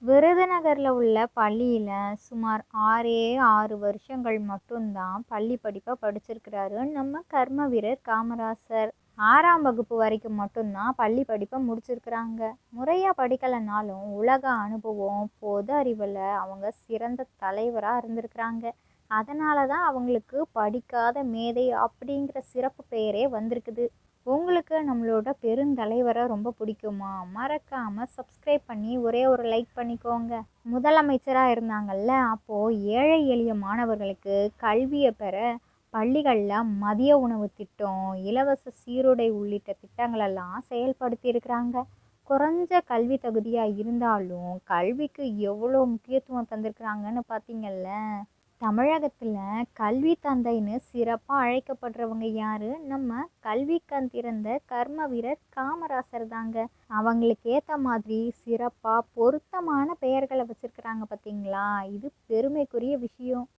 விருதுநகர்ல உள்ள பள்ளியில சுமார் 6 வருஷங்கள் மட்டும்தான் பள்ளி படிப்பை படிச்சிருக்கிறாரு நம்ம கர்ம வீரர் காமராசர். 6ஆம் வகுப்பு வரைக்கும் மட்டும்தான் பள்ளி படிப்பை முடிச்சிருக்கிறாங்க. முறையா படிக்கலைனாலும் உலக அனுபவம், பொது அறிவில் அவங்க சிறந்த தலைவராக இருந்திருக்கிறாங்க. அதனால தான் அவங்களுக்கு படிக்காத மேதை அப்படிங்கிற சிறப்பு பெயரே வந்திருக்குது. உங்களுக்கு நம்மளோட பெருந்தலைவரை ரொம்ப பிடிக்குமா? மறக்காமல் சப்ஸ்கிரைப் பண்ணி ஒரே ஒரு லைக் பண்ணிக்கோங்க. முதலமைச்சராக இருந்தாங்கல்ல, அப்போது ஏழை எளிய மாணவர்களுக்கு கல்வியை பெற பள்ளிகளில் மதிய உணவு திட்டம், இலவச சீருடை உள்ளிட்ட திட்டங்களெல்லாம் செயல்படுத்தி இருக்கிறாங்க. குறைஞ்ச கல்வி தகுதியாக இருந்தாலும் கல்விக்கு எவ்வளோ முக்கியத்துவம் தந்திருக்கிறாங்கன்னு பார்த்தீங்கல்ல. தமிழகத்தில் கல்வி தந்தைன்னு சிறப்பாக அழைக்கப்படுறவங்க யாரு? நம்ம கல்வி கண் திறந்த கர்ம வீரர் காமராசர் தாங்க. அவங்களுக்கு ஏற்ற மாதிரி சிறப்பாக பொருத்தமான பெயர்களை வச்சிருக்கிறாங்க பார்த்தீங்களா? இது பெருமைக்குரிய விஷயம்.